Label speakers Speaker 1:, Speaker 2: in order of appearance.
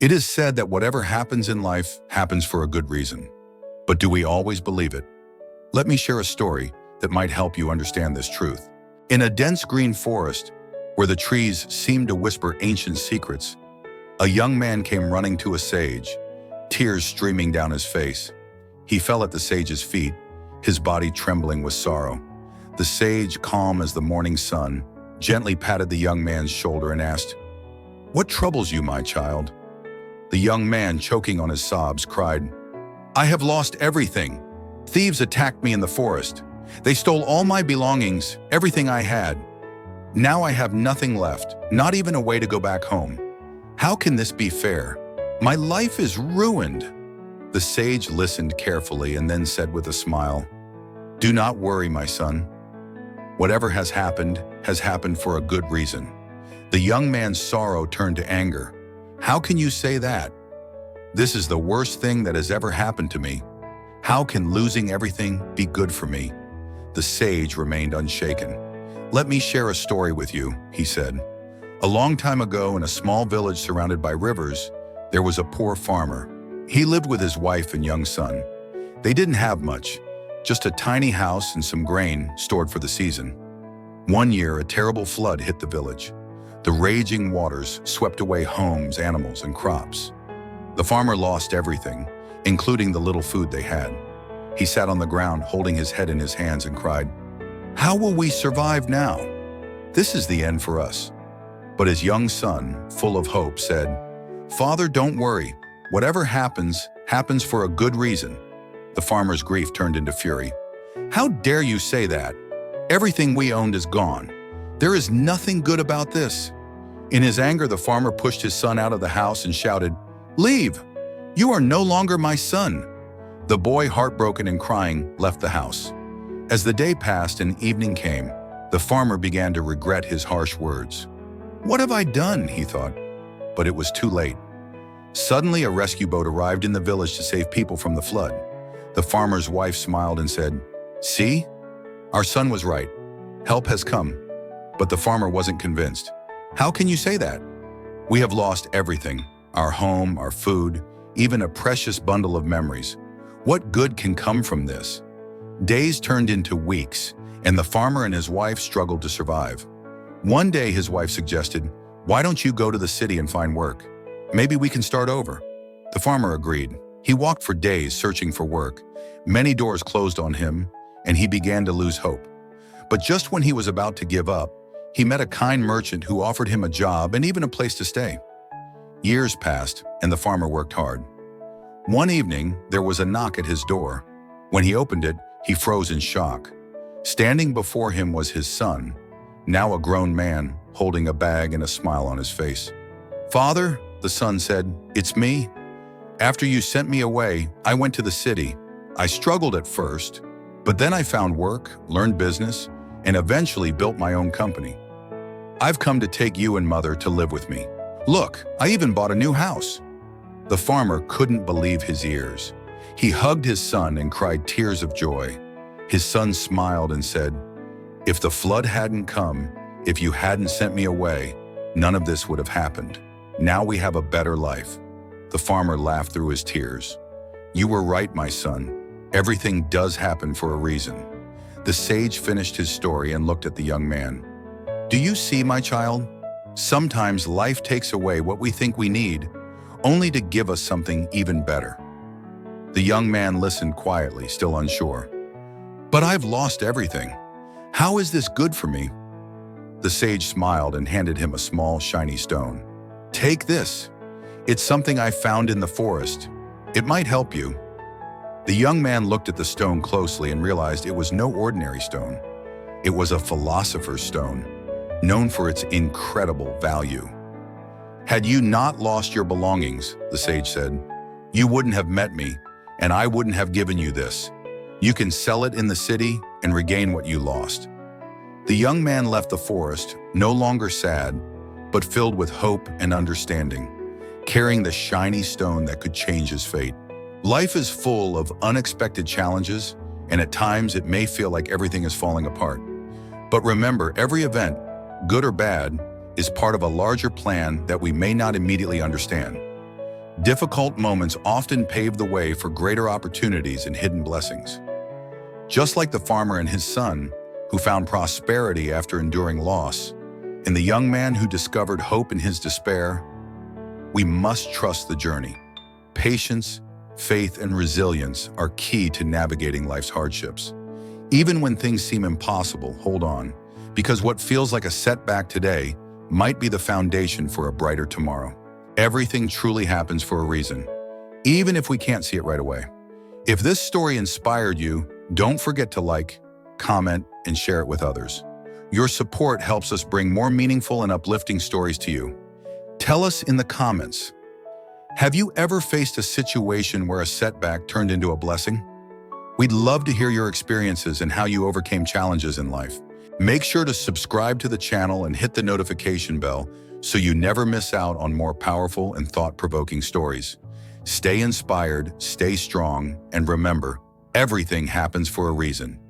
Speaker 1: It is said that whatever happens in life happens for a good reason. But do we always believe it? Let me share a story that might help you understand this truth. In a dense green forest, where the trees seemed to whisper ancient secrets, a young man came running to a sage, tears streaming down his face. He fell at the sage's feet, his body trembling with sorrow. The sage, calm as the morning sun, gently patted the young man's shoulder and asked, "What troubles you, my child?" The young man, choking on his sobs, cried, "I have lost everything. Thieves attacked me in the forest. They stole all my belongings, everything I had. Now I have nothing left, not even a way to go back home. How can this be fair? My life is ruined." The sage listened carefully and then said with a smile, "Do not worry, my son. Whatever has happened for a good reason." The young man's sorrow turned to anger. "How can you say that? This is the worst thing that has ever happened to me. How can losing everything be good for me?" The sage remained unshaken. "Let me share a story with you," he said. "A long time ago, in a small village surrounded by rivers, there was a poor farmer. He lived with his wife and young son. They didn't have much, just a tiny house and some grain stored for the season. One year, a terrible flood hit the village. The raging waters swept away homes, animals, and crops. The farmer lost everything, including the little food they had. He sat on the ground, holding his head in his hands, and cried, 'How will we survive now? This is the end for us.' But his young son, full of hope, said, 'Father, don't worry. Whatever happens for a good reason.' The farmer's grief turned into fury. 'How dare you say that? Everything we owned is gone. There is nothing good about this.' In his anger, the farmer pushed his son out of the house and shouted, 'Leave! You are no longer my son.' The boy, heartbroken and crying, left the house. As the day passed and evening came, the farmer began to regret his harsh words. 'What have I done?' he thought. But it was too late. Suddenly, a rescue boat arrived in the village to save people from the flood. The farmer's wife smiled and said, 'See? Our son was right. Help has come.' But the farmer wasn't convinced. 'How can you say that? We have lost everything, our home, our food, even a precious bundle of memories. What good can come from this?' Days turned into weeks, and the farmer and his wife struggled to survive. One day, his wife suggested, 'Why don't you go to the city and find work? Maybe we can start over.' The farmer agreed. He walked for days searching for work. Many doors closed on him, and he began to lose hope. But just when he was about to give up, he met a kind merchant who offered him a job and even a place to stay. Years passed, and the farmer worked hard. One evening, there was a knock at his door. When he opened it, he froze in shock. Standing before him was his son, now a grown man, holding a bag and a smile on his face. "Father," the son said, "it's me. After you sent me away, I went to the city. I struggled at first, but then I found work, learned business, and eventually built my own company. I've come to take you and Mother to live with me. Look, I even bought a new house." The farmer couldn't believe his ears. He hugged his son and cried tears of joy. His son smiled and said, "If the flood hadn't come, if you hadn't sent me away, none of this would have happened. Now we have a better life." The farmer laughed through his tears. "You were right, my son. Everything does happen for a reason." The sage finished his story and looked at the young man. "Do you see, my child? Sometimes life takes away what we think we need, only to give us something even better." The young man listened quietly, still unsure. "But I've lost everything. How is this good for me?" The sage smiled and handed him a small, shiny stone. "Take this. It's something I found in the forest. It might help you." The young man looked at the stone closely and realized it was no ordinary stone. It was a philosopher's stone, known for its incredible value. "Had you not lost your belongings," the sage said, "you wouldn't have met me, and I wouldn't have given you this. You can sell it in the city and regain what you lost." The young man left the forest, no longer sad, but filled with hope and understanding, carrying the shiny stone that could change his fate. Life is full of unexpected challenges, and at times it may feel like everything is falling apart. But remember, every event, good or bad, is part of a larger plan that we may not immediately understand. Difficult moments often pave the way for greater opportunities and hidden blessings. Just like the farmer and his son, who found prosperity after enduring loss, and the young man who discovered hope in his despair, we must trust the journey. Patience, faith, and resilience are key to navigating life's hardships. Even when things seem impossible, hold on, because what feels like a setback today might be the foundation for a brighter tomorrow. Everything truly happens for a reason, even if we can't see it right away. If this story inspired you, don't forget to like, comment, and share it with others. Your support helps us bring more meaningful and uplifting stories to you. Tell us in the comments, have you ever faced a situation where a setback turned into a blessing? We'd love to hear your experiences and how you overcame challenges in life. Make sure to subscribe to the channel and hit the notification bell so you never miss out on more powerful and thought-provoking stories. Stay inspired, stay strong, and remember, everything happens for a reason.